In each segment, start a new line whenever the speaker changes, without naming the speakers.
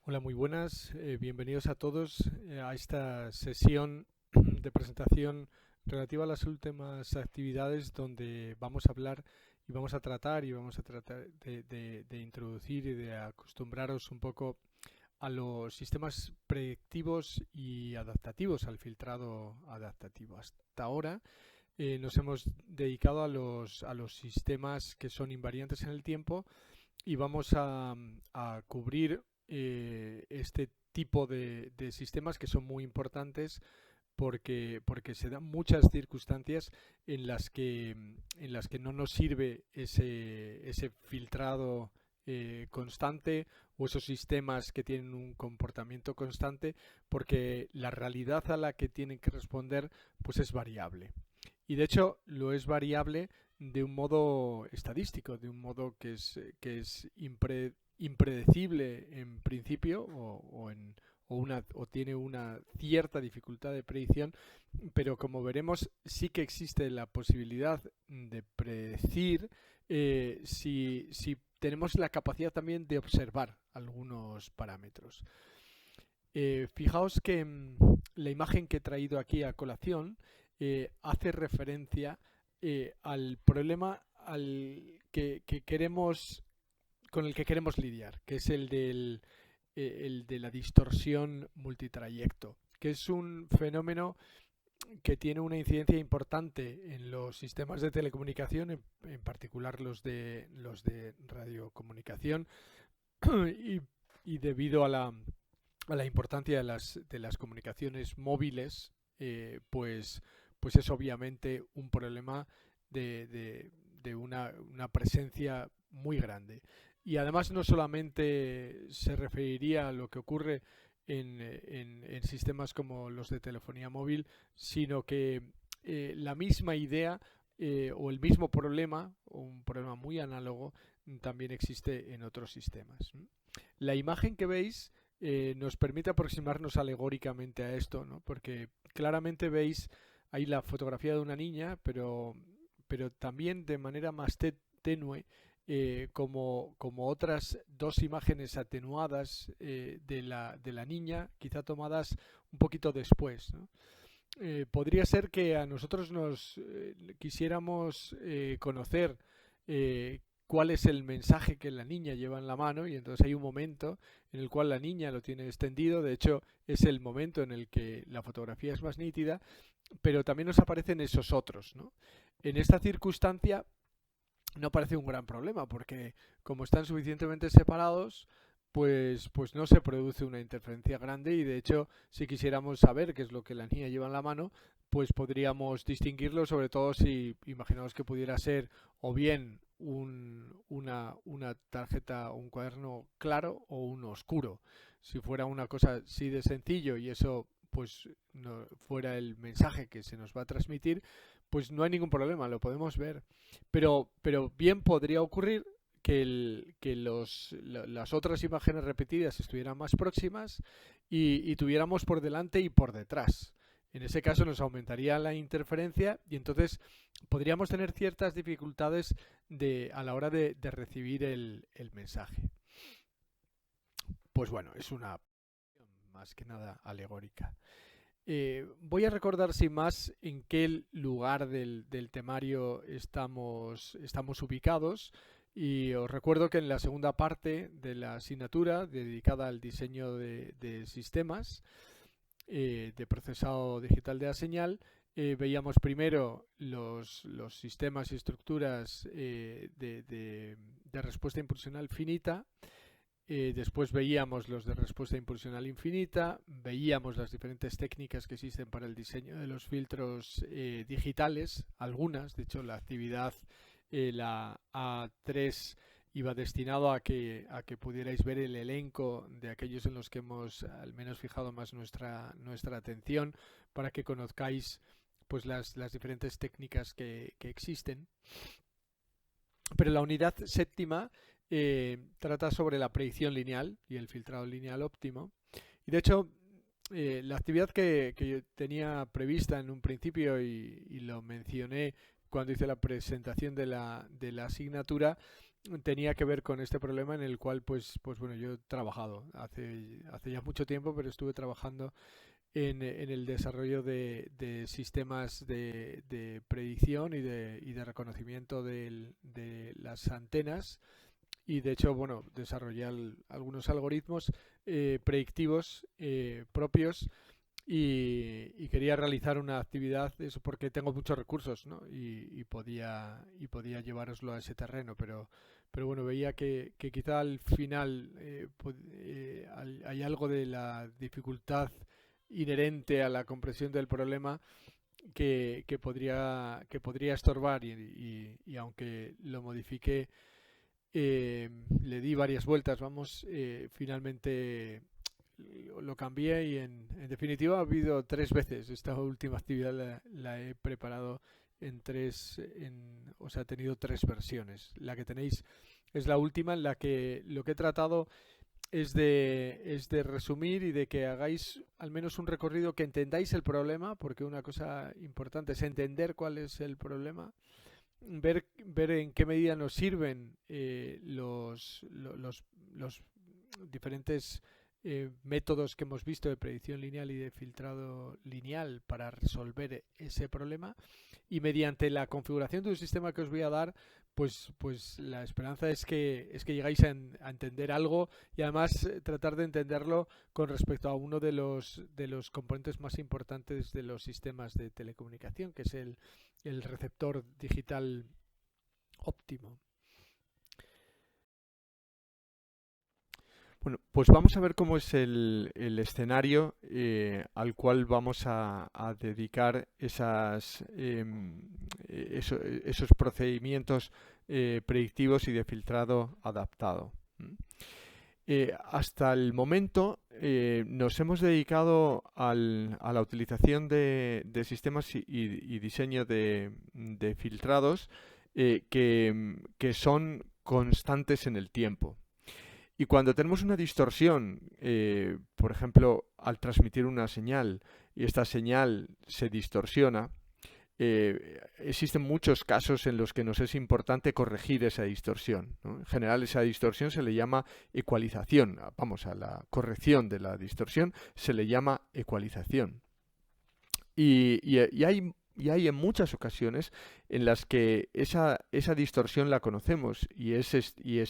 Hola, muy buenas. Bienvenidos a todos a esta sesión de presentación relativa a las últimas actividades donde vamos a hablar y vamos a tratar de introducir y de acostumbraros un poco a los sistemas predictivos y adaptativos, al filtrado adaptativo. Hasta ahora nos hemos dedicado a los sistemas que son invariantes en el tiempo y vamos a cubrir este tipo de sistemas que son muy importantes porque se dan muchas circunstancias en las que no nos sirve ese filtrado constante o esos sistemas que tienen un comportamiento constante, porque la realidad a la que tienen que responder pues es variable. Y de hecho lo es variable de un modo estadístico, de un modo que es impredecible en principio o tiene una cierta dificultad de predicción, pero como veremos sí que existe la posibilidad de predecir si tenemos la capacidad también de observar algunos parámetros. Fijaos que la imagen que he traído aquí a colación hace referencia al problema que queremos, con el que queremos lidiar, que es el de la distorsión multitrayecto, que es un fenómeno que tiene una incidencia importante en los sistemas de telecomunicación, en particular los de radiocomunicación, y, y debido a la importancia de las comunicaciones móviles, pues es obviamente un problema de una presencia muy grande. Y además no solamente se referiría a lo que ocurre en sistemas como los de telefonía móvil, sino que la misma idea o el mismo problema, o un problema muy análogo, también existe en otros sistemas. La imagen que veis nos permite aproximarnos alegóricamente a esto, ¿no? Porque claramente veis ahí la fotografía de una niña, pero también de manera más tenue, como otras dos imágenes atenuadas de la niña, quizá tomadas un poquito después, ¿no? Podría ser que a nosotros nos quisiéramos conocer cuál es el mensaje que la niña lleva en la mano, y entonces hay un momento en el cual la niña lo tiene extendido. De hecho es el momento en el que la fotografía es más nítida, pero también nos aparecen esos otros, ¿no? En esta circunstancia no parece un gran problema, porque como están suficientemente separados, pues no se produce una interferencia grande, y de hecho si quisiéramos saber qué es lo que la niña lleva en la mano, pues podríamos distinguirlo, sobre todo si imaginamos que pudiera ser o bien una tarjeta o un cuaderno claro o uno oscuro. Si fuera una cosa así de sencillo y eso pues no fuera el mensaje que se nos va a transmitir, pues no hay ningún problema, lo podemos ver. Pero bien podría ocurrir que las otras imágenes repetidas estuvieran más próximas y tuviéramos por delante y por detrás. En ese caso nos aumentaría la interferencia y entonces podríamos tener ciertas dificultades a la hora de recibir el mensaje. Pues bueno, es una más que nada alegórica. Voy a recordar sin más en qué lugar del temario estamos ubicados, y os recuerdo que en la segunda parte de la asignatura dedicada al diseño de sistemas de procesado digital de la señal, veíamos primero los sistemas y estructuras de respuesta impulsional finita. Después veíamos los de respuesta impulsional infinita, veíamos las diferentes técnicas que existen para el diseño de los filtros digitales, algunas. De hecho la actividad, la A3, iba destinado a que pudierais ver el elenco de aquellos en los que hemos al menos fijado más nuestra atención, para que conozcáis pues las diferentes técnicas que existen. Pero la unidad séptima trata sobre la predicción lineal y el filtrado lineal óptimo. Y de hecho, la actividad que yo tenía prevista en un principio, y lo mencioné cuando hice la presentación de la asignatura, tenía que ver con este problema en el cual, pues bueno, yo he trabajado hace ya mucho tiempo, pero estuve trabajando en el desarrollo de sistemas de predicción y de reconocimiento de las antenas. Y de hecho, bueno, desarrollé algunos algoritmos predictivos propios y quería realizar una actividad, eso porque tengo muchos recursos, ¿no? Y podía llevároslo a ese terreno, pero bueno, veía que quizá al final hay algo de la dificultad inherente a la comprensión del problema que podría estorbar y aunque lo modifique, le di varias vueltas, vamos, finalmente lo cambié y en definitiva ha habido 3 veces. Esta última actividad la he preparado o sea, ha tenido 3 versiones. La que tenéis es la última en la que lo que he tratado es de resumir y de que hagáis al menos un recorrido, que entendáis el problema, porque una cosa importante es entender cuál es el problema, ver en qué medida nos sirven los diferentes métodos que hemos visto de predicción lineal y de filtrado lineal para resolver ese problema, y mediante la configuración de un sistema que os voy a dar, pues la esperanza es que llegáis a entender algo, y además tratar de entenderlo con respecto a uno de los componentes más importantes de los sistemas de telecomunicación, que es el receptor digital óptimo. Bueno, pues vamos a ver cómo es el escenario al cual vamos a dedicar esos procedimientos predictivos y de filtrado adaptado. Hasta el momento nos hemos dedicado a la utilización de sistemas y diseño de filtrados que son constantes en el tiempo. Y cuando tenemos una distorsión, por ejemplo, al transmitir una señal y esta señal se distorsiona, existen muchos casos en los que nos es importante corregir esa distorsión, ¿no? En general, esa distorsión se le llama ecualización. Vamos, a la corrección de la distorsión se le llama ecualización. Y hay en muchas ocasiones en las que esa distorsión la conocemos y es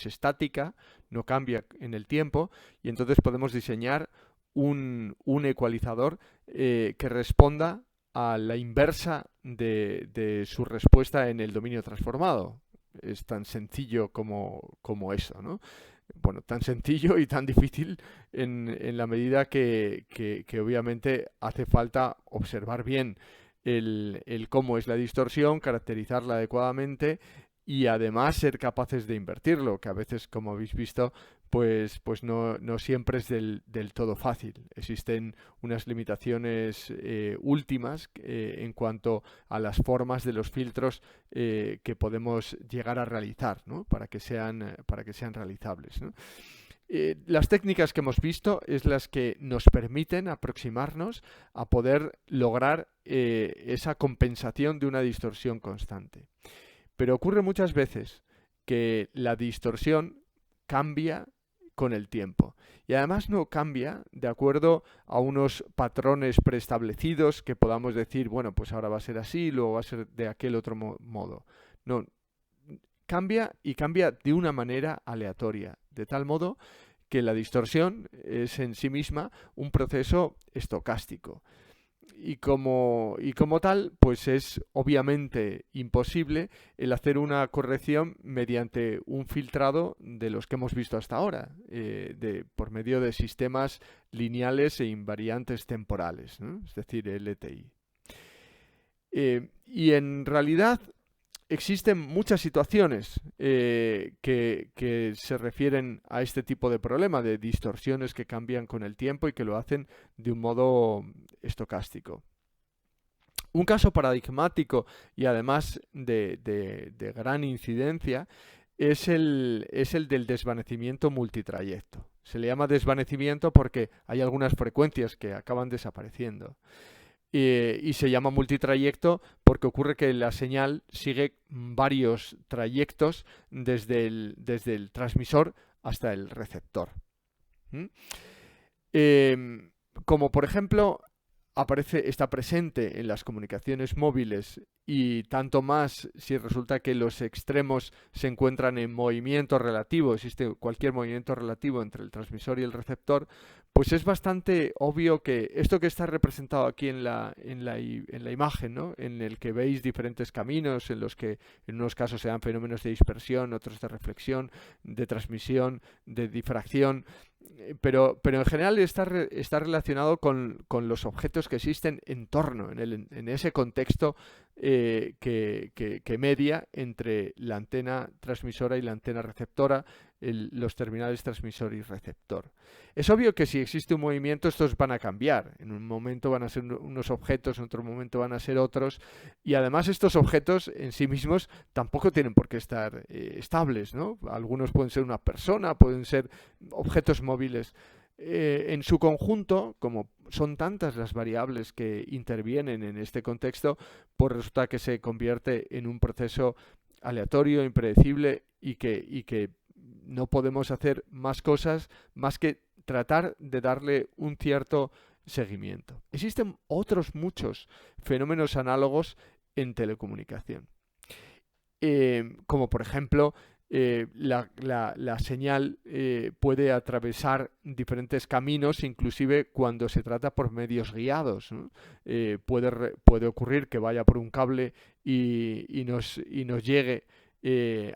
estática, no cambia en el tiempo, y entonces podemos diseñar un ecualizador que responda a la inversa de su respuesta en el dominio transformado. Es tan sencillo como eso, ¿no? Bueno, tan sencillo y tan difícil en la medida que obviamente hace falta observar bien el cómo es la distorsión, caracterizarla adecuadamente y además ser capaces de invertirlo, que a veces, como habéis visto, pues no siempre es del todo fácil. Existen unas limitaciones últimas en cuanto a las formas de los filtros que podemos llegar a realizar, ¿no? para que sean realizables, ¿no? Las técnicas que hemos visto es las que nos permiten aproximarnos a poder lograr esa compensación de una distorsión constante. Pero ocurre muchas veces que la distorsión cambia con el tiempo y además no cambia de acuerdo a unos patrones preestablecidos que podamos decir, bueno, pues ahora va a ser así, luego va a ser de aquel otro modo. No, cambia y cambia de una manera aleatoria, de tal modo que la distorsión es en sí misma un proceso estocástico. Y como tal, pues es obviamente imposible el hacer una corrección mediante un filtrado de los que hemos visto hasta ahora, por medio de sistemas lineales e invariantes temporales, ¿no? Es decir, LTI. Y en realidad existen muchas situaciones que se refieren a este tipo de problema, de distorsiones que cambian con el tiempo y que lo hacen de un modo estocástico. Un caso paradigmático y además de gran incidencia es el del desvanecimiento multitrayecto. Se le llama desvanecimiento porque hay algunas frecuencias que acaban desapareciendo. y se llama multitrayecto porque ocurre que la señal sigue varios trayectos desde el transmisor hasta el receptor. ¿Mm? Como por ejemplo está presente en las comunicaciones móviles y tanto más si resulta que los extremos se encuentran en movimiento relativo, existe cualquier movimiento relativo entre el transmisor y el receptor, pues es bastante obvio que esto que está representado aquí en la imagen, ¿no? En el que veis diferentes caminos en los que en unos casos se dan fenómenos de dispersión, otros de reflexión, de transmisión, de difracción, pero en general está relacionado con los objetos que existen en torno, en ese contexto que media entre la antena transmisora y la antena receptora, los terminales transmisor y receptor. Es obvio que si existe un movimiento estos van a cambiar. En un momento van a ser unos objetos, en otro momento van a ser otros. Y además estos objetos en sí mismos tampoco tienen por qué estar estables, ¿no? Algunos pueden ser una persona, pueden ser objetos móviles. En su conjunto, como son tantas las variables que intervienen en este contexto, pues resulta que se convierte en un proceso aleatorio, impredecible y que no podemos hacer más cosas más que tratar de darle un cierto seguimiento. Existen otros muchos fenómenos análogos en telecomunicación, como por ejemplo la señal puede atravesar diferentes caminos, inclusive cuando se trata por medios guiados, ¿no? Puede ocurrir que vaya por un cable y nos llegue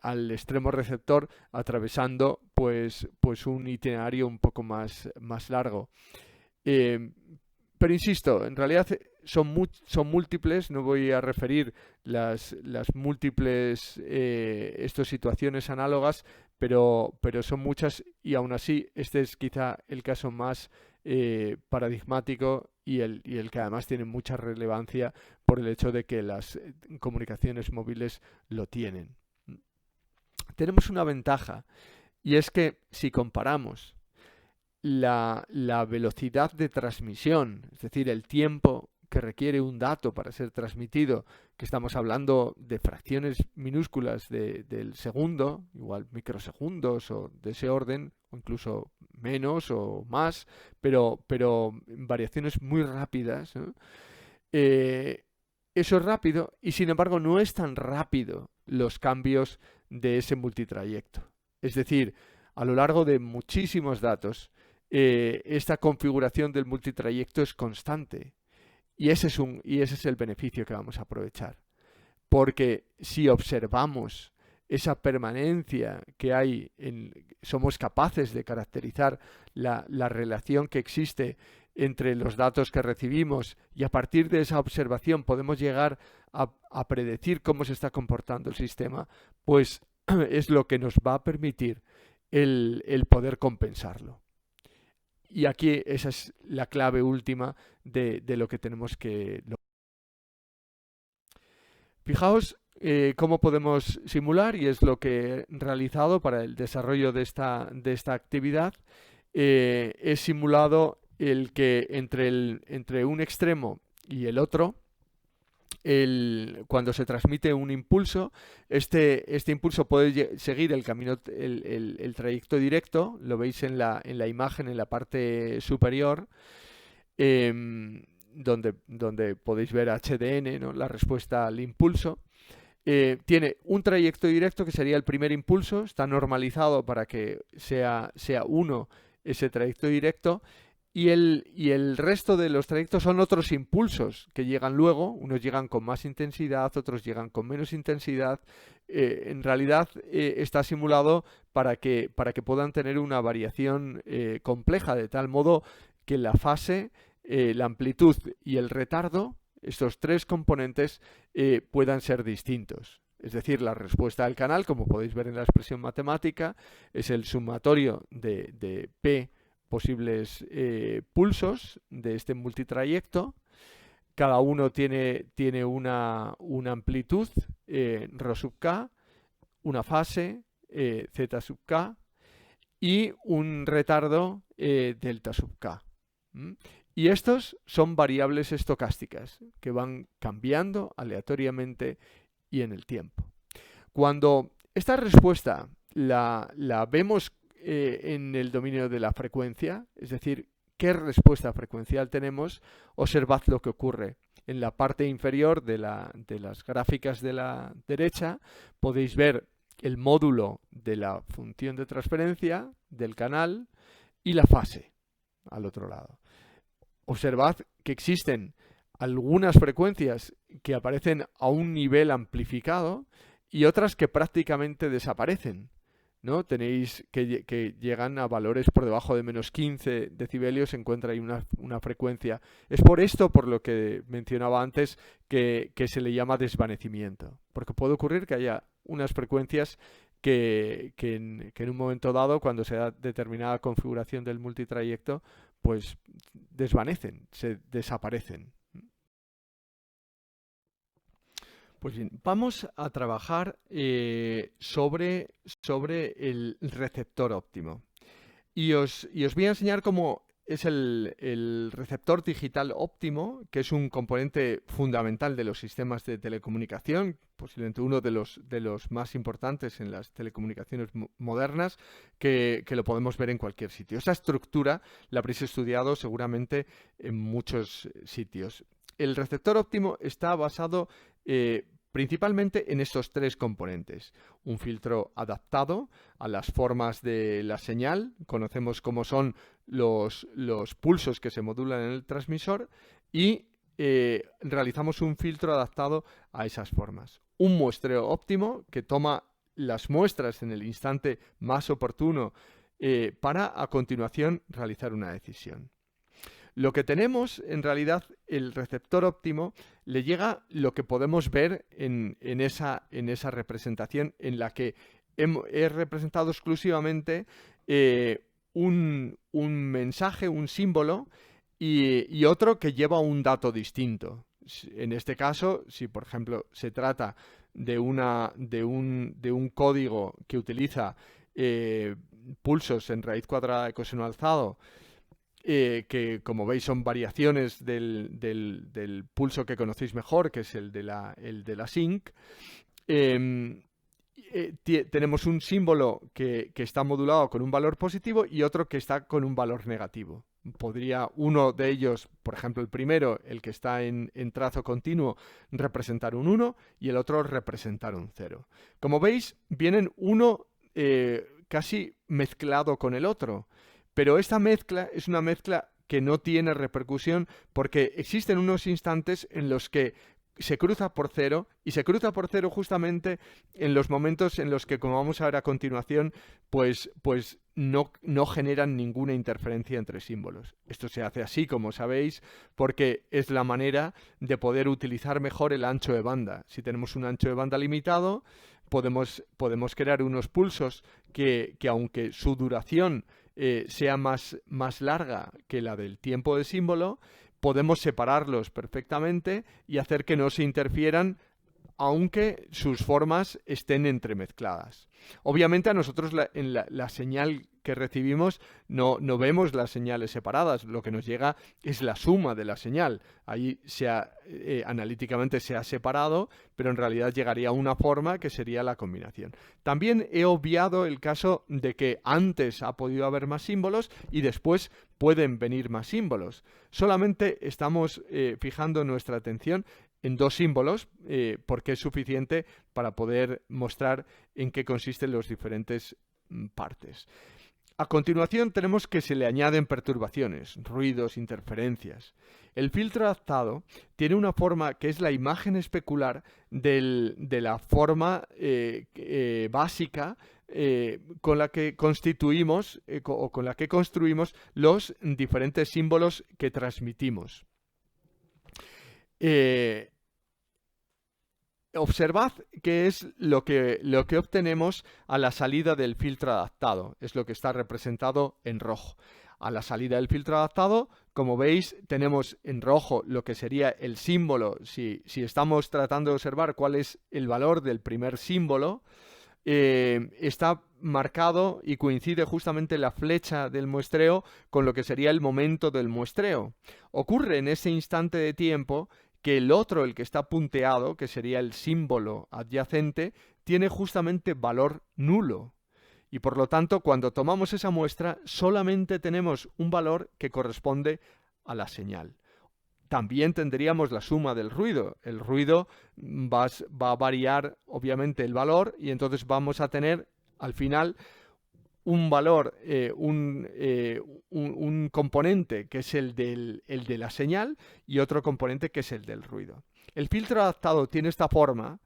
al extremo receptor atravesando pues un itinerario un poco más largo. Pero insisto, en realidad son múltiples, no voy a referir las múltiples situaciones análogas, pero son muchas y aún así este es quizá el caso más paradigmático y el que además tiene mucha relevancia por el hecho de que las comunicaciones móviles lo tienen. Tenemos una ventaja y es que si comparamos la velocidad de transmisión, es decir, el tiempo que requiere un dato para ser transmitido, que estamos hablando de fracciones minúsculas del segundo, igual microsegundos o de ese orden, o incluso menos o más, pero variaciones muy rápidas, ¿no? Eso es rápido y sin embargo no es tan rápido los cambios de ese multitrayecto. Es decir, a lo largo de muchísimos datos, esta configuración del multitrayecto es constante y ese es el beneficio que vamos a aprovechar, porque si observamos esa permanencia que hay, somos capaces de caracterizar la relación que existe entre los datos que recibimos y a partir de esa observación podemos llegar a predecir cómo se está comportando el sistema, pues es lo que nos va a permitir el poder compensarlo. Y aquí esa es la clave última de lo que tenemos que lograr. Fijaos cómo podemos simular, y es lo que he realizado para el desarrollo de esta actividad. He simulado el que entre un extremo y el otro, cuando se transmite un impulso, este impulso puede seguir el camino, el trayecto directo, lo veis en la imagen en la parte superior, donde podéis ver HDN, ¿no? La respuesta al impulso. Tiene un trayecto directo que sería el primer impulso, está normalizado para que sea 1 ese trayecto directo. Y el resto de los trayectos son otros impulsos que llegan luego, unos llegan con más intensidad, otros llegan con menos intensidad. En realidad está simulado para que puedan tener una variación compleja, de tal modo que la fase, la amplitud y el retardo, estos tres componentes, puedan ser distintos. Es decir, la respuesta del canal, como podéis ver en la expresión matemática, es el sumatorio de P posibles pulsos de este multitrayecto. Cada uno tiene una amplitud ρ sub k, una fase z sub k y un retardo delta sub k.
Y estos son variables estocásticas que van cambiando aleatoriamente y en el tiempo. Cuando esta respuesta la vemos en el dominio de la frecuencia, es decir, qué respuesta frecuencial tenemos, observad lo que ocurre. En la parte inferior de las gráficas de la derecha podéis ver el módulo de la función de transferencia del canal y la fase al otro lado. Observad que existen algunas frecuencias que aparecen a un nivel amplificado y otras que prácticamente desaparecen, ¿no? Tenéis que llegan a valores por debajo de menos 15 decibelios, se encuentra ahí una frecuencia. Es por esto, por lo que mencionaba antes, que se le llama desvanecimiento, porque puede ocurrir que haya unas frecuencias que en un momento dado, cuando se da determinada configuración del multitrayecto, pues desvanecen, se desaparecen. Pues bien, vamos a trabajar sobre el receptor óptimo. Y os voy a enseñar cómo es el receptor digital óptimo, que es un componente fundamental de los sistemas de telecomunicación, posiblemente uno de los más importantes en las telecomunicaciones modernas, que lo podemos ver en cualquier sitio. Esa estructura la habréis estudiado seguramente en muchos sitios. El receptor óptimo está basado principalmente en estos tres componentes. Un filtro adaptado a las formas de la señal, conocemos cómo son los pulsos que se modulan en el transmisor, y realizamos un filtro adaptado a esas formas. Un muestreo óptimo que toma las muestras en el instante más oportuno para a continuación realizar una decisión. Lo que tenemos, en realidad, el receptor óptimo le llega lo que podemos ver en esa representación en la que he representado exclusivamente un mensaje, un símbolo y otro que lleva un dato distinto. En este caso, si por ejemplo se trata de un código que utiliza pulsos en raíz cuadrada de coseno alzado, que como veis son variaciones del pulso que conocéis mejor, que es el de la sync. Tenemos un símbolo que está modulado con un valor positivo y otro que está con un valor negativo. Podría uno de ellos, por ejemplo el primero, el que está en trazo continuo, representar un 1 y el otro representar un 0. Como veis, vienen uno casi mezclado con el otro. Pero esta mezcla es una mezcla que no tiene repercusión porque existen unos instantes en los que se cruza por cero y se cruza por cero justamente en los momentos en los que, como vamos a ver a continuación, pues no generan ninguna interferencia entre símbolos. Esto se hace así, como sabéis, porque es la manera de poder utilizar mejor el ancho de banda. Si tenemos un ancho de banda limitado, podemos crear unos pulsos que aunque su duración sea más larga que la del tiempo de símbolo, podemos separarlos perfectamente y hacer que no se interfieran aunque sus formas estén entremezcladas. Obviamente a nosotros en la señal que recibimos no vemos las señales separadas, lo que nos llega es la suma de la señal. Ahí analíticamente se ha separado, pero en realidad llegaría a una forma que sería la combinación. También he obviado el caso de que antes ha podido haber más símbolos y después pueden venir más símbolos. Solamente estamos fijando nuestra atención en dos símbolos, porque es suficiente para poder mostrar en qué consisten los diferentes partes. A continuación tenemos que se le añaden perturbaciones, ruidos, interferencias. El filtro adaptado tiene una forma que es la imagen especular de la forma básica con la que constituimos o con la que construimos los diferentes símbolos que transmitimos. Observad qué es lo que obtenemos a la salida del filtro adaptado. Es lo que está representado en rojo. A la salida del filtro adaptado, como veis, tenemos en rojo lo que sería el símbolo. Si estamos tratando de observar cuál es el valor del primer símbolo, está marcado y coincide justamente la flecha del muestreo con lo que sería el momento del muestreo. Ocurre en ese instante de tiempo que el otro, el que está punteado, que sería el símbolo adyacente, tiene justamente valor nulo. Y por lo tanto, cuando tomamos esa muestra, solamente tenemos un valor que corresponde a la señal. También tendríamos la suma del ruido. El ruido va a variar, obviamente, el valor, y entonces vamos a tener, al final, un valor, un componente que es el de la señal y otro componente que es el del ruido. El filtro adaptado tiene esta forma.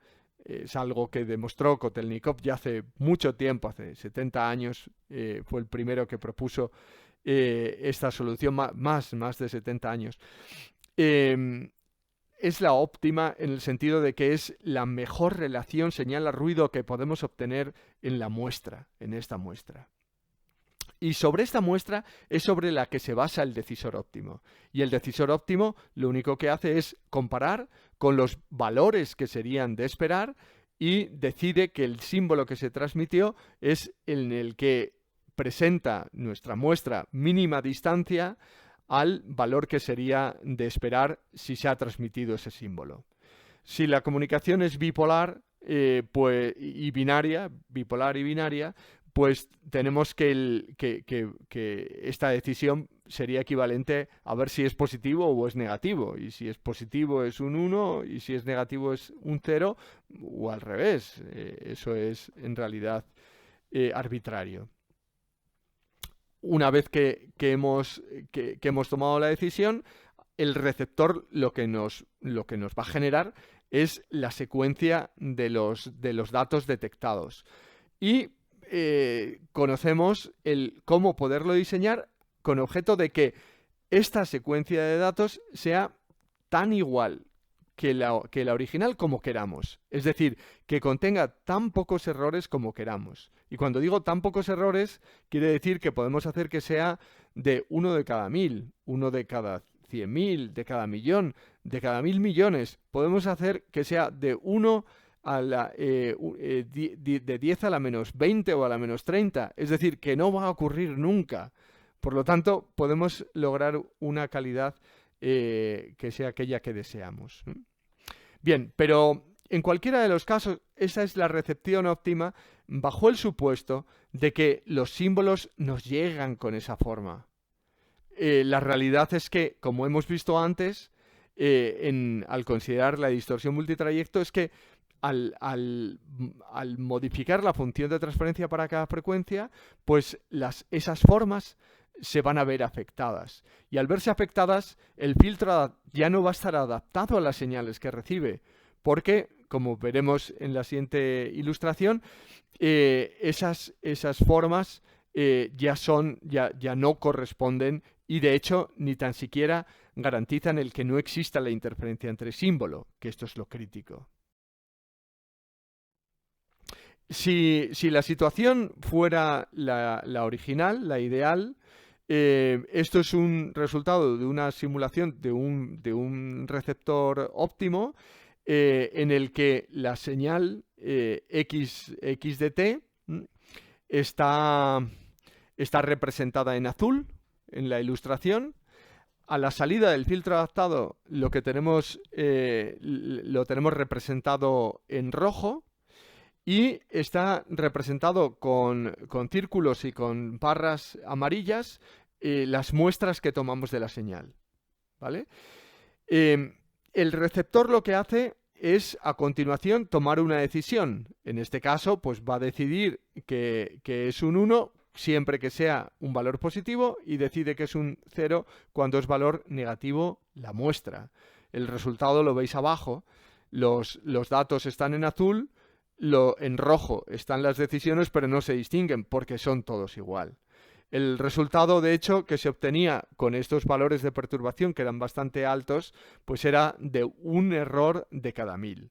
Es algo que demostró Kotelnikov ya hace mucho tiempo, hace 70 años, fue el primero que propuso esta solución, más de 70 años. Es la óptima en el sentido de que es la mejor relación señal-ruido que podemos obtener en la muestra, en esta muestra. Y sobre esta muestra es sobre la que se basa el decisor óptimo. Y el decisor óptimo lo único que hace es comparar con los valores que serían de esperar y decide que el símbolo que se transmitió es en el que presenta nuestra muestra mínima distancia al valor que sería de esperar si se ha transmitido ese símbolo. Si la comunicación es bipolar y binaria, bipolar y binaria, pues tenemos que esta decisión sería equivalente a ver si es positivo o es negativo. Y si es positivo es un 1 y si es negativo es un 0 o al revés. Eso es en realidad arbitrario. Una vez que hemos tomado la decisión, el receptor lo que nos va a generar es la secuencia de los datos detectados. Y conocemos cómo poderlo diseñar con objeto de que esta secuencia de datos sea tan igual que la original como queramos. Es decir, que contenga tan pocos errores como queramos. Y cuando digo tan pocos errores, quiere decir que podemos hacer que sea de 1 de cada 1000, 1 de cada 100.000, de cada millón, de cada 1000 millones. Podemos hacer que sea de 1 de 10 a la menos 20 o a la menos 30. Es decir, que no va a ocurrir nunca. Por lo tanto, podemos lograr una calidad que sea aquella que deseamos. Bien, pero en cualquiera de los casos, esa es la recepción óptima bajo el supuesto de que los símbolos nos llegan con esa forma. La realidad es que, como hemos visto antes, al considerar la distorsión multitrayecto, es que al modificar la función de transferencia para cada frecuencia, pues esas formas se van a ver afectadas. Y al verse afectadas, el filtro ya no va a estar adaptado a las señales que recibe, porque, como veremos en la siguiente ilustración, esas formas ya no corresponden y, de hecho, ni tan siquiera garantizan el que no exista la interferencia entre símbolo, que esto es lo crítico. Si la situación fuera la original, la ideal, esto es un resultado de una simulación de un receptor óptimo en el que la señal x de t está representada en azul en la ilustración. A la salida del filtro adaptado lo tenemos representado en rojo. Y está representado con círculos y con barras amarillas las muestras que tomamos de la señal, ¿vale? El receptor lo que hace es, a continuación, tomar una decisión. En este caso, pues va a decidir que es un 1 siempre que sea un valor positivo y decide que es un 0 cuando es valor negativo la muestra. El resultado lo veis abajo. Los datos están en azul. En rojo están las decisiones, pero no se distinguen porque son todos igual. El resultado, de hecho, que se obtenía con estos valores de perturbación, que eran bastante altos, pues era de un error de cada 1000.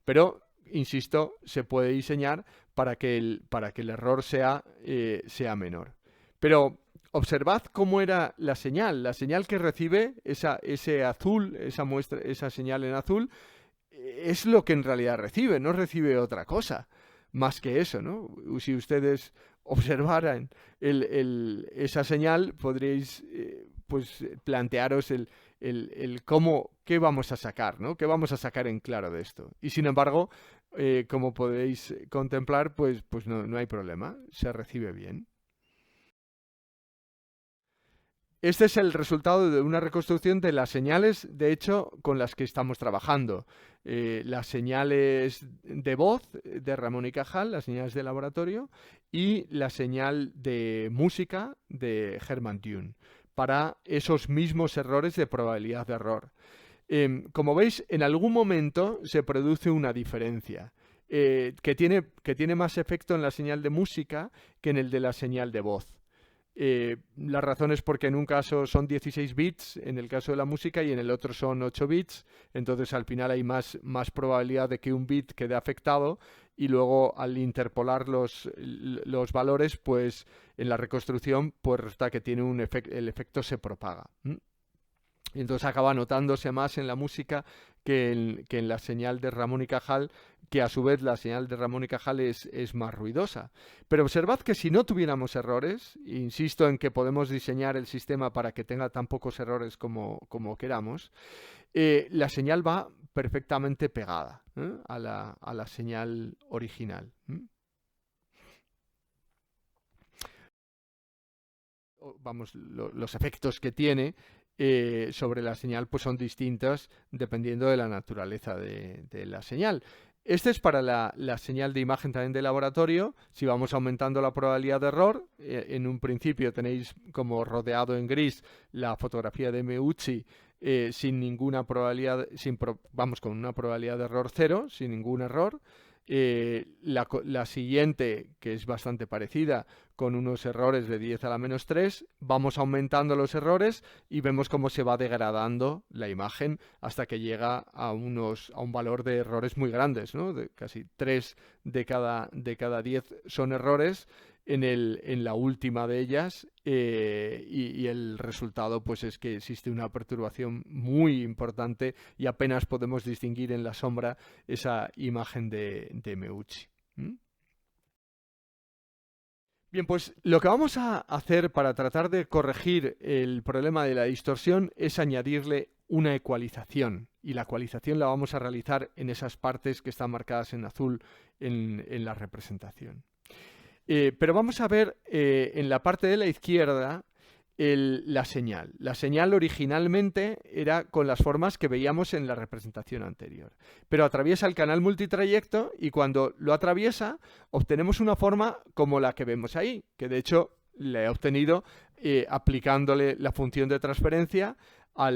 Pero, insisto, se puede diseñar para que el error sea menor. Pero observad cómo era la señal. La señal que recibe ese azul, esa señal en azul, es lo que en realidad recibe, no recibe otra cosa. más que eso, ¿no? Si ustedes observaran esa señal, podríais pues plantearos qué vamos a sacar, ¿no? ¿Qué vamos a sacar en claro de esto? Y sin embargo, como podéis contemplar, pues no hay problema, se recibe bien. Este es el resultado de una reconstrucción de las señales, de hecho, con las que estamos trabajando. Las señales de voz de Ramón y Cajal, las señales de laboratorio, y la señal de música de Hermann Dune, para esos mismos errores de probabilidad de error. Como veis, en algún momento se produce una diferencia. Que tiene más efecto en la señal de música que en el de la señal de voz. La razón es porque en un caso son 16 bits en el caso de la música y en el otro son 8 bits, entonces al final hay más probabilidad de que un bit quede afectado y luego al interpolar los valores, pues en la reconstrucción pues resulta que tiene el efecto se propaga. Y entonces acaba notándose más en la música que en la señal de Ramón y Cajal, que a su vez la señal de Ramón y Cajal es más ruidosa. Pero observad que si no tuviéramos errores, insisto en que podemos diseñar el sistema para que tenga tan pocos errores como queramos, la señal va perfectamente pegada a la señal original. Vamos, los efectos que tiene sobre la señal pues son distintos dependiendo de la naturaleza de la señal. Este es para la señal de imagen también de laboratorio. Si vamos aumentando la probabilidad de error, en un principio tenéis como rodeado en gris la fotografía de Meucci sin ninguna probabilidad, con una probabilidad de error 0, sin ningún error. La siguiente, que es bastante parecida, con unos errores de 10 a la menos 3, vamos aumentando los errores y vemos cómo se va degradando la imagen hasta que llega a un valor de errores muy grandes, ¿no? De casi 3 de cada 10 son errores en la última de ellas, y el resultado pues es que existe una perturbación muy importante y apenas podemos distinguir en la sombra esa imagen de Meucci. Bien, pues lo que vamos a hacer para tratar de corregir el problema de la distorsión es añadirle una ecualización, y la ecualización la vamos a realizar en esas partes que están marcadas en azul en la representación. Pero vamos a ver en la parte de la izquierda la señal. La señal originalmente era con las formas que veíamos en la representación anterior, pero atraviesa el canal multitrayecto y cuando lo atraviesa obtenemos una forma como la que vemos ahí, que de hecho la he obtenido aplicándole la función de transferencia a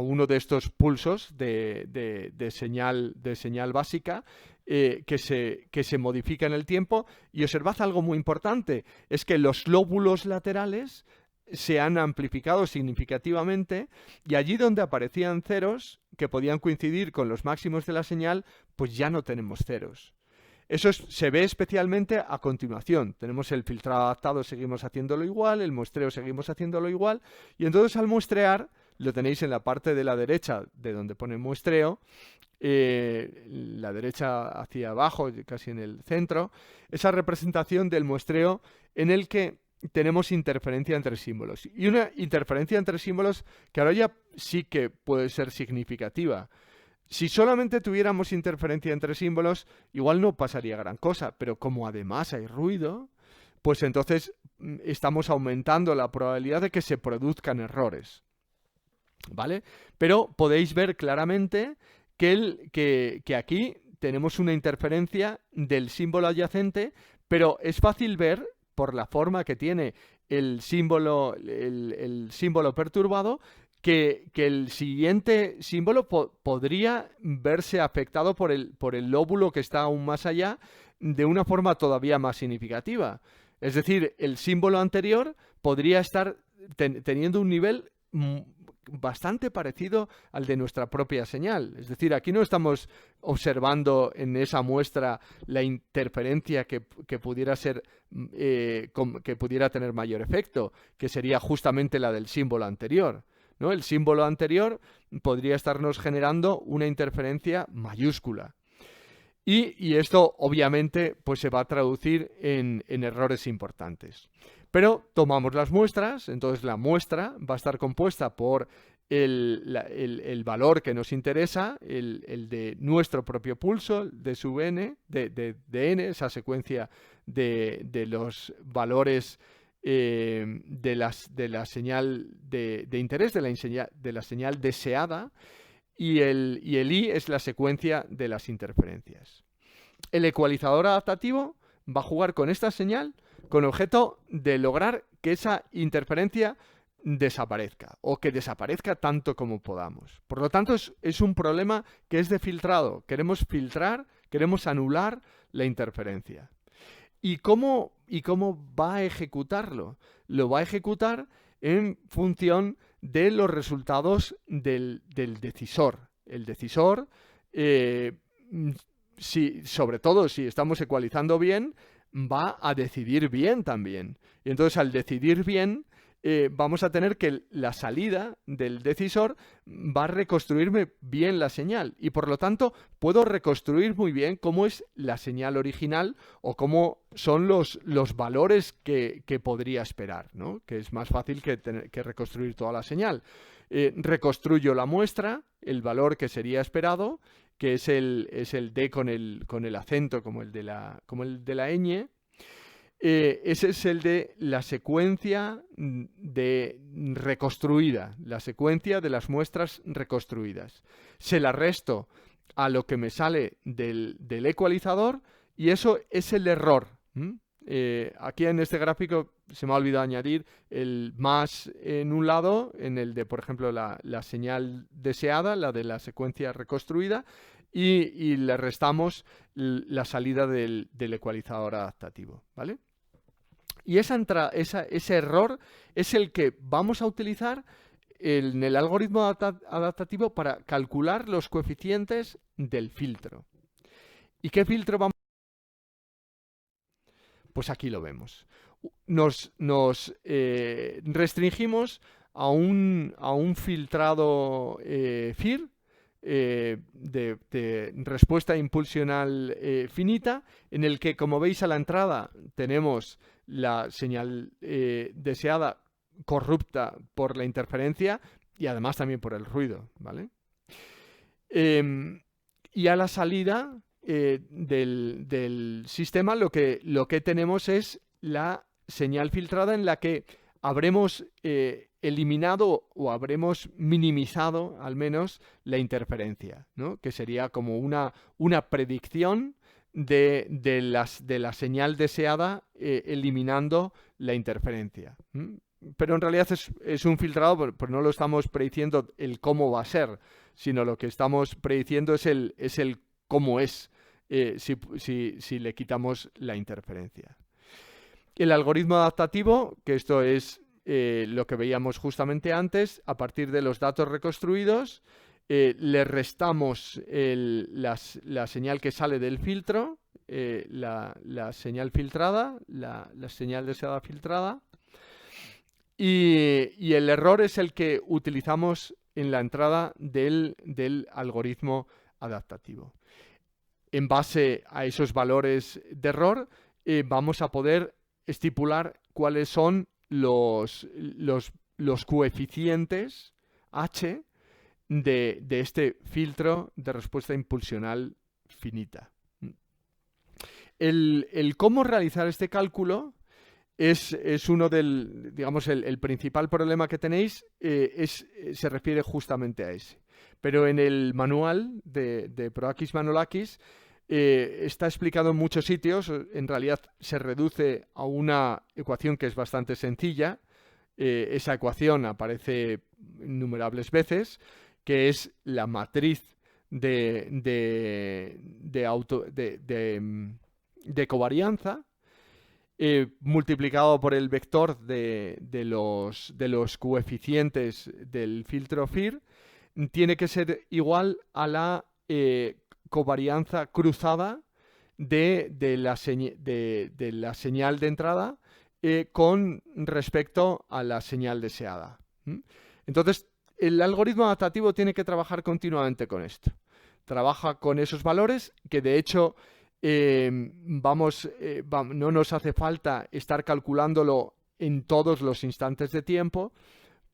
uno de estos pulsos de señal básica, que se modifica en el tiempo. Y observad algo muy importante, es que los lóbulos laterales se han amplificado significativamente y allí donde aparecían ceros que podían coincidir con los máximos de la señal, pues ya no tenemos ceros. Eso se ve especialmente a continuación. Tenemos el filtrado adaptado, seguimos haciéndolo igual, el muestreo seguimos haciéndolo igual, y entonces al muestrear, lo tenéis en la parte de la derecha de donde pone muestreo, la derecha hacia abajo, casi en el centro, esa representación del muestreo en el que tenemos interferencia entre símbolos. Y una interferencia entre símbolos que ahora ya sí que puede ser significativa. Si solamente tuviéramos interferencia entre símbolos, igual no pasaría gran cosa, pero como además hay ruido, pues entonces estamos aumentando la probabilidad de que se produzcan errores. ¿Vale? Pero podéis ver claramente que aquí tenemos una interferencia del símbolo adyacente, pero es fácil ver por la forma que tiene el símbolo perturbado que el siguiente símbolo podría verse afectado por el lóbulo que está aún más allá de una forma todavía más significativa. Es decir, el símbolo anterior podría estar teniendo un nivel bastante parecido al de nuestra propia señal. Es decir, aquí no estamos observando en esa muestra la interferencia que pudiera ser que pudiera tener mayor efecto, que sería justamente la del símbolo anterior, ¿no? El símbolo anterior podría estarnos generando una interferencia mayúscula. Y esto obviamente pues se va a traducir en errores importantes. Pero tomamos las muestras, entonces la muestra va a estar compuesta por el valor que nos interesa, el de nuestro propio pulso, de sub n, de n, esa secuencia de los valores de la señal de interés, de la señal deseada, y el i es la secuencia de las interferencias. El ecualizador adaptativo va a jugar con esta señal con objeto de lograr que esa interferencia desaparezca o que desaparezca tanto como podamos. Por lo tanto, es un problema que es de filtrado. Queremos filtrar, queremos anular la interferencia. ¿Y cómo va a ejecutarlo? Lo va a ejecutar en función de los resultados del decisor. El decisor, sobre todo si estamos ecualizando bien, va a decidir bien también. Y entonces al decidir bien, vamos a tener que la salida del decisor va a reconstruirme bien la señal. Y por lo tanto, puedo reconstruir muy bien cómo es la señal original o cómo son los valores que podría esperar, ¿no? Que es más fácil que reconstruir toda la señal. Reconstruyo la muestra, el valor que sería esperado, que es el D con el acento como el de la ñ. Ese es el de la secuencia reconstruida, la secuencia de las muestras reconstruidas. Se la resto a lo que me sale del ecualizador y eso es el error. Aquí en este gráfico se me ha olvidado añadir el más en un lado, en el de, por ejemplo, la señal deseada, la de la secuencia reconstruida, y le restamos la salida del ecualizador adaptativo, ¿vale? Y ese error es el que vamos a utilizar en el algoritmo adaptativo para calcular los coeficientes del filtro. ¿Y qué filtro vamos a usar? Pues aquí lo vemos. Nos restringimos a un filtrado FIR, de respuesta impulsional finita, en el que, como veis a la entrada, tenemos la señal deseada corrupta por la interferencia y además también por el ruido, ¿vale? Y a la salida del sistema lo que tenemos es la señal filtrada, en la que habremos eliminado o habremos minimizado al menos la interferencia, ¿no? Que sería como una predicción de la señal deseada eliminando la interferencia. Pero en realidad es un filtrado, pero no lo estamos prediciendo el cómo va a ser, sino lo que estamos prediciendo es el cómo es si le quitamos la interferencia. El algoritmo adaptativo, que esto es lo que veíamos justamente antes, a partir de los datos reconstruidos, le restamos la señal que sale del filtro, la señal filtrada, la señal deseada filtrada, y el error es el que utilizamos en la entrada del algoritmo adaptativo. En base a esos valores de error, vamos a poder estipular cuáles son los coeficientes H de este filtro de respuesta impulsional finita. El cómo realizar este cálculo es uno digamos, el principal problema que tenéis se refiere justamente a ese. Pero en el manual de Proakis Manolakis está explicado en muchos sitios. En realidad se reduce a una ecuación que es bastante sencilla. Esa ecuación aparece innumerables veces, que es la matriz de covarianza multiplicado por el vector de los coeficientes del filtro FIR, tiene que ser igual a la covarianza cruzada de la señal de entrada con respecto a la señal deseada. Entonces, el algoritmo adaptativo tiene que trabajar continuamente con esto. trabaja con esos valores que de hecho no nos hace falta estar calculándolo en todos los instantes de tiempo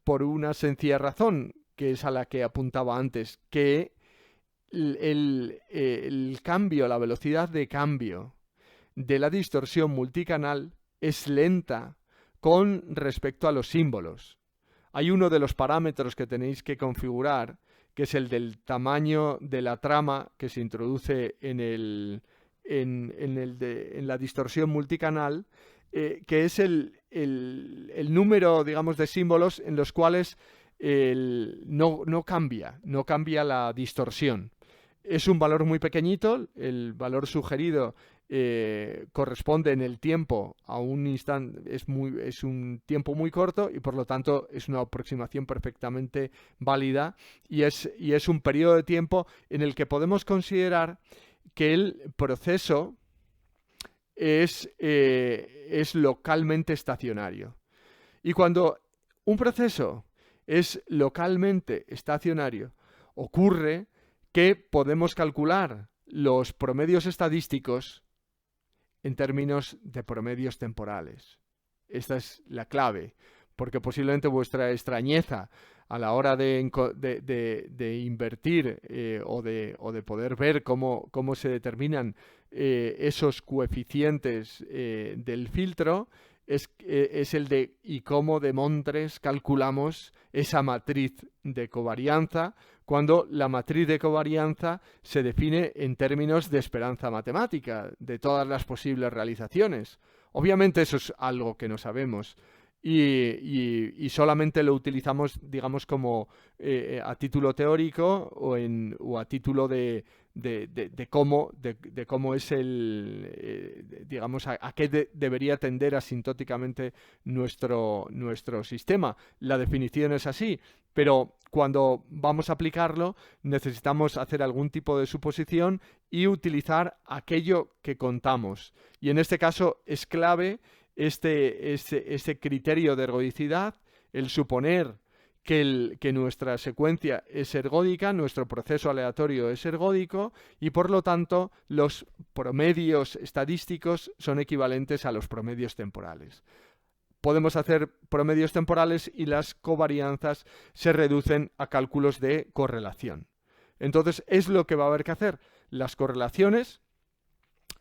por una sencilla razón, que es a la que apuntaba antes, que el cambio, la velocidad de cambio de la distorsión multicanal es lenta con respecto a los símbolos. Hay uno de los parámetros que tenéis que configurar, que es el del tamaño de la trama que se introduce en la distorsión multicanal, que es el número, digamos, de símbolos en los cuales no cambia la distorsión. Es un valor muy pequeñito, el valor sugerido corresponde en el tiempo a un instante, es un tiempo muy corto y por lo tanto es una aproximación perfectamente válida y es un periodo de tiempo en el que podemos considerar que el proceso es localmente estacionario. Y cuando un proceso es localmente estacionario, ocurre que podemos calcular los promedios estadísticos en términos de promedios temporales. Esta es la clave, porque posiblemente vuestra extrañeza a la hora de invertir o de poder ver cómo se determinan esos coeficientes del filtro es el de y cómo de Montres calculamos esa matriz de covarianza cuando la matriz de covarianza se define en términos de esperanza matemática de todas las posibles realizaciones. Obviamente eso es algo que no sabemos y solamente lo utilizamos, digamos, como a título teórico o a título de cómo es digamos, a qué debería tender asintóticamente nuestro sistema. La definición es así, pero cuando vamos a aplicarlo necesitamos hacer algún tipo de suposición y utilizar aquello que contamos. Y en este caso es clave este criterio de ergodicidad, el suponer que nuestra secuencia es ergódica, nuestro proceso aleatorio es ergódico y por lo tanto los promedios estadísticos son equivalentes a los promedios temporales. Podemos hacer promedios temporales y las covarianzas se reducen a cálculos de correlación. Entonces es lo que va a haber que hacer. Las correlaciones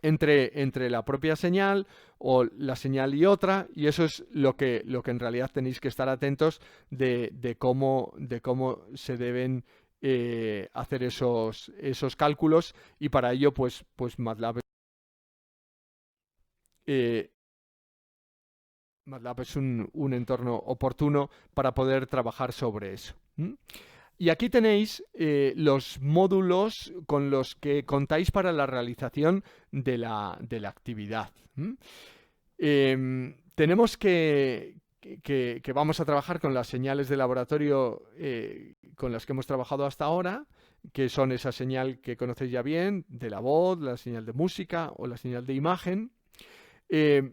entre la propia señal o la señal y otra, y eso es lo que en realidad tenéis que estar atentos de cómo se deben hacer esos cálculos, y para ello pues MATLAB es un entorno oportuno para poder trabajar sobre eso. Y aquí tenéis los módulos con los que contáis para la realización de la actividad. Tenemos que vamos a trabajar con las señales de laboratorio con las que hemos trabajado hasta ahora, que son esa señal que conocéis ya bien, de la voz, la señal de música o la señal de imagen.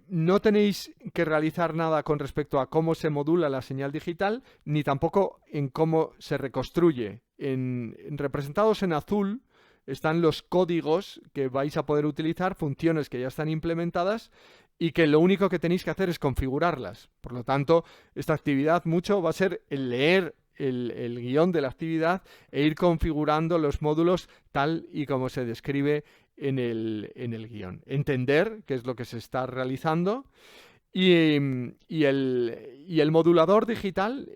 No tenéis que realizar nada con respecto a cómo se modula la señal digital, ni tampoco en cómo se reconstruye. Representados en azul están los códigos que vais a poder utilizar, funciones que ya están implementadas y que lo único que tenéis que hacer es configurarlas. Por lo tanto, esta actividad mucho va a ser el leer el guión de la actividad e ir configurando los módulos tal y como se describe en el guión. Entender qué es lo que se está realizando y el modulador digital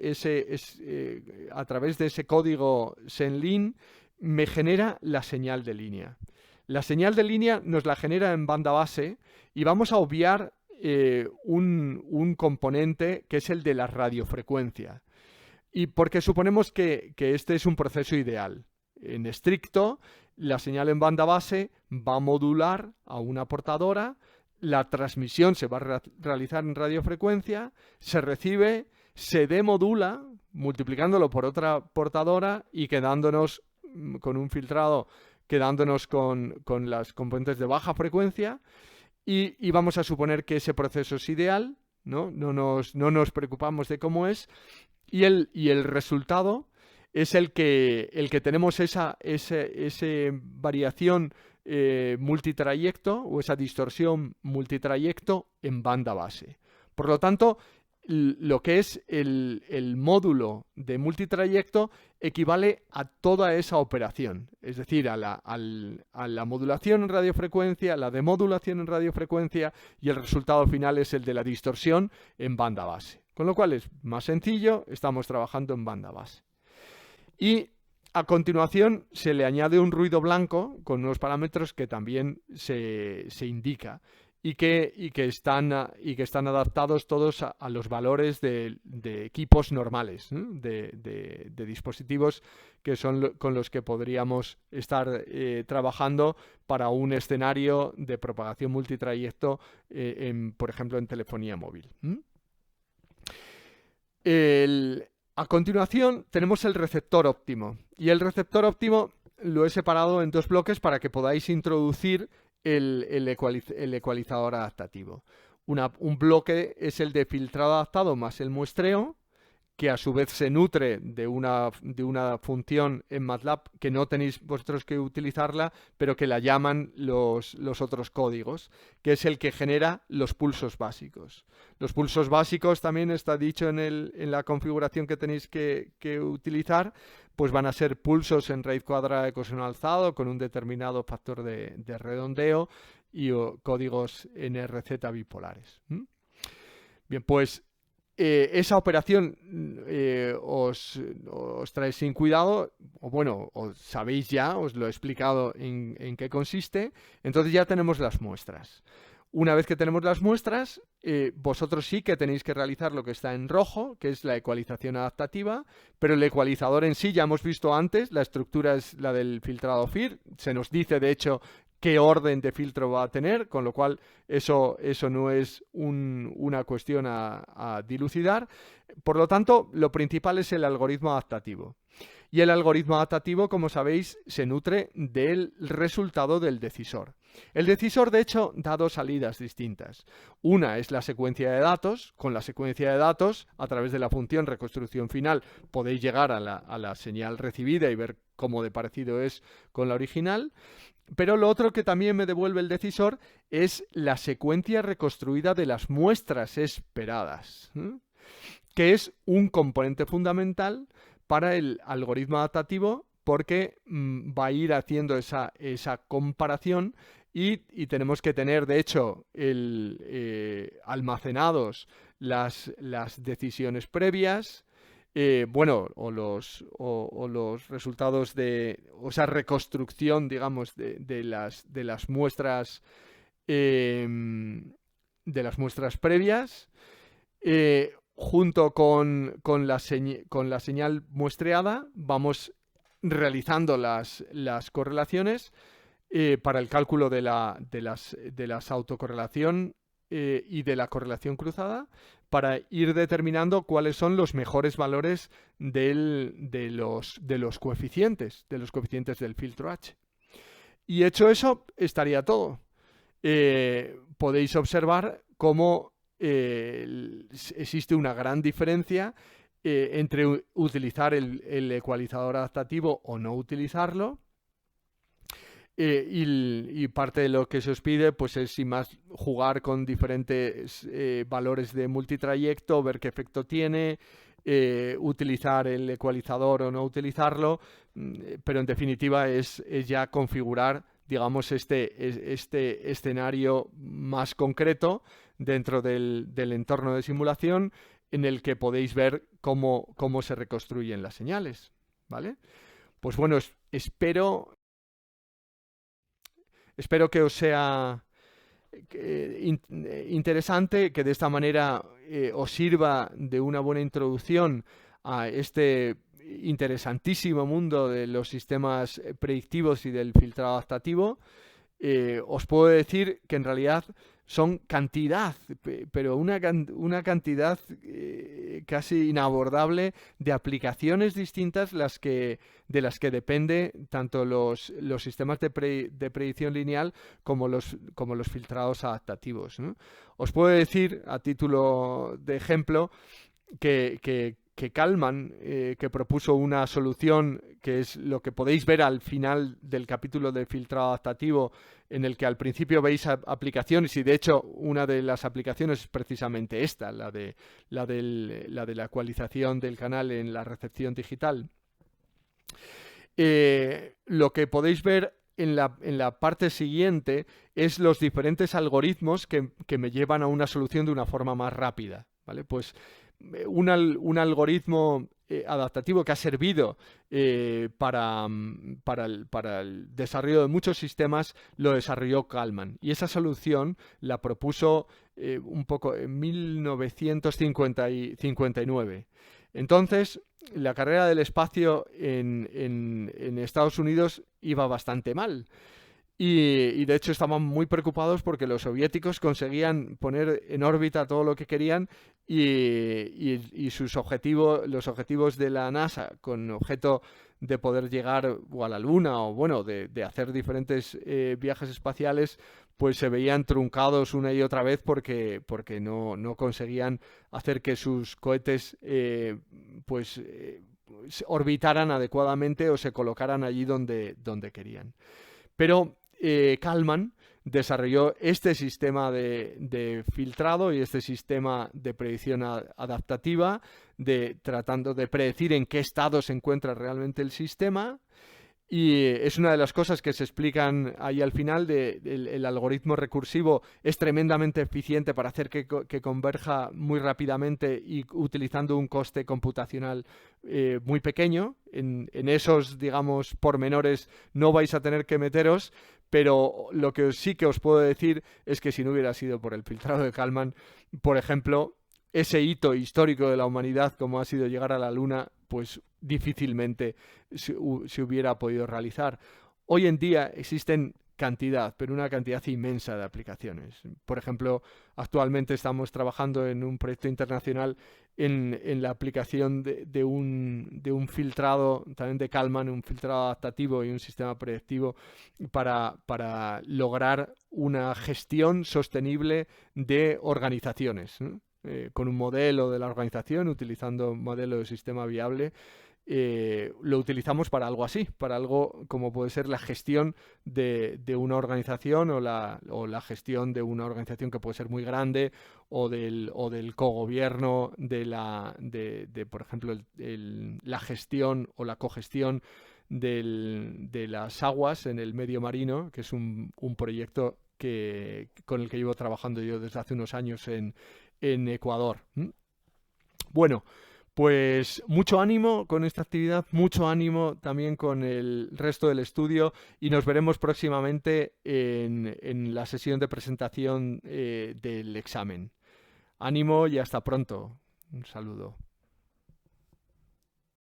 a través de ese código Senlin me genera la señal de línea. La señal de línea nos la genera en banda base y vamos a obviar un componente que es el de la radiofrecuencia. Y porque suponemos que este es un proceso ideal. En estricto, la señal en banda base va a modular a una portadora, la transmisión se va a realizar en radiofrecuencia, se recibe, se demodula, multiplicándolo por otra portadora y quedándonos con un filtrado, quedándonos con las componentes de baja frecuencia, y vamos a suponer que ese proceso es ideal, ¿no? No nos preocupamos de cómo es, y el resultado es el que tenemos esa variación multitrayecto o esa distorsión multitrayecto en banda base. Por lo tanto, lo que es el módulo de multitrayecto equivale a toda esa operación, es decir, a la modulación en radiofrecuencia, la demodulación en radiofrecuencia, y el resultado final es el de la distorsión en banda base. Con lo cual es más sencillo, estamos trabajando en banda base. Y a continuación se le añade un ruido blanco con unos parámetros que también se indica y que están adaptados todos a los valores de equipos normales, ¿no? de dispositivos que son con los que podríamos estar trabajando para un escenario de propagación multitrayecto, por ejemplo, en telefonía móvil. A continuación tenemos el receptor óptimo, y el receptor óptimo lo he separado en dos bloques para que podáis introducir el ecualizador adaptativo. Un bloque es el de filtrado adaptado más el muestreo, que a su vez se nutre de una función en MATLAB que no tenéis vosotros que utilizarla, pero que la llaman los otros códigos, que es el que genera los pulsos básicos. Los pulsos básicos, también está dicho en la configuración que tenéis que utilizar, pues van a ser pulsos en raíz cuadrada de coseno alzado con un determinado factor de redondeo y códigos NRZ bipolares. Bien, pues esa operación os trae sin cuidado, o bueno, os sabéis ya, os lo he explicado en qué consiste. Entonces ya tenemos las muestras. Una vez que tenemos las muestras, vosotros sí que tenéis que realizar lo que está en rojo, que es la ecualización adaptativa, pero el ecualizador en sí ya hemos visto antes, la estructura es la del filtrado FIR, se nos dice de hecho qué orden de filtro va a tener, con lo cual eso no es una cuestión a dilucidar. Por lo tanto, lo principal es el algoritmo adaptativo. Y el algoritmo adaptativo, como sabéis, se nutre del resultado del decisor. El decisor, de hecho, da dos salidas distintas. Una es la secuencia de datos. Con la secuencia de datos, a través de la función reconstrucción final, podéis llegar a la señal recibida y ver cómo de parecido es con la original. Pero lo otro que también me devuelve el decisor es la secuencia reconstruida de las muestras esperadas, que es un componente fundamental para el algoritmo adaptativo, porque va a ir haciendo esa comparación y tenemos que tener, de hecho, almacenados las decisiones previas, o los resultados o esa reconstrucción, digamos, de las muestras previas, junto con la señal muestreada, vamos realizando las correlaciones para el cálculo de las autocorrelación y de la correlación cruzada, para ir determinando cuáles son los mejores valores de los coeficientes del filtro H. Y hecho eso, estaría todo. Podéis observar cómo existe una gran diferencia entre utilizar el ecualizador adaptativo o no utilizarlo. Y parte de lo que se os pide pues es, sin más, jugar con diferentes valores de multitrayecto, ver qué efecto tiene, utilizar el ecualizador o no utilizarlo, pero en definitiva es ya configurar, digamos, este escenario más concreto dentro del entorno de simulación, en el que podéis ver cómo se reconstruyen las señales, ¿vale? Pues bueno, espero que os sea interesante, que de esta manera os sirva de una buena introducción a este interesantísimo mundo de los sistemas predictivos y del filtrado adaptativo. Os puedo decir que en realidad son cantidad, pero una cantidad casi inabordable de aplicaciones distintas de las que depende tanto los sistemas de predicción lineal como los filtrados adaptativos, ¿no? Os puedo decir, a título de ejemplo, que que Kalman, que propuso una solución que es lo que podéis ver al final del capítulo de filtrado adaptativo, en el que al principio veis aplicaciones, y de hecho una de las aplicaciones es precisamente esta, la de la ecualización del canal en la recepción digital. Lo que podéis ver en la parte siguiente es los diferentes algoritmos que me llevan a una solución de una forma más rápida, ¿vale? Pues un algoritmo adaptativo que ha servido para el desarrollo de muchos sistemas lo desarrolló Kalman, y esa solución la propuso un poco en 1959. Entonces, la carrera del espacio en Estados Unidos iba bastante mal. Y de hecho estaban muy preocupados porque los soviéticos conseguían poner en órbita todo lo que querían y los objetivos de la NASA con objeto de poder llegar o a la Luna o bueno, de hacer diferentes viajes espaciales, pues se veían truncados una y otra vez porque no conseguían hacer que sus cohetes orbitaran adecuadamente o se colocaran allí donde querían. Pero Kalman desarrolló este sistema de filtrado y este sistema de predicción adaptativa, tratando de predecir en qué estado se encuentra realmente el sistema. Y es una de las cosas que se explican ahí al final. El algoritmo recursivo es tremendamente eficiente para hacer que converja muy rápidamente y utilizando un coste computacional muy pequeño. En esos, digamos, pormenores no vais a tener que meteros, pero lo que sí que os puedo decir es que si no hubiera sido por el filtrado de Kalman, por ejemplo, ese hito histórico de la humanidad como ha sido llegar a la Luna, pues difícilmente se hubiera podido realizar. Hoy en día existen pero una cantidad inmensa de aplicaciones. Por ejemplo, actualmente estamos trabajando en un proyecto internacional en la aplicación de un filtrado, también de Kalman, un filtrado adaptativo y un sistema predictivo para lograr una gestión sostenible de organizaciones, ¿no? Con un modelo de la organización, utilizando un modelo de sistema viable, lo utilizamos para algo así, para algo como puede ser la gestión de una organización o la gestión de una organización que puede ser muy grande o del cogobierno por ejemplo, la gestión o la cogestión de las aguas en el medio marino, que es un proyecto con el que llevo trabajando yo desde hace unos años en Ecuador. Bueno, pues mucho ánimo con esta actividad, mucho ánimo también con el resto del estudio y nos veremos próximamente en la sesión de presentación del examen. Ánimo y hasta pronto. Un saludo.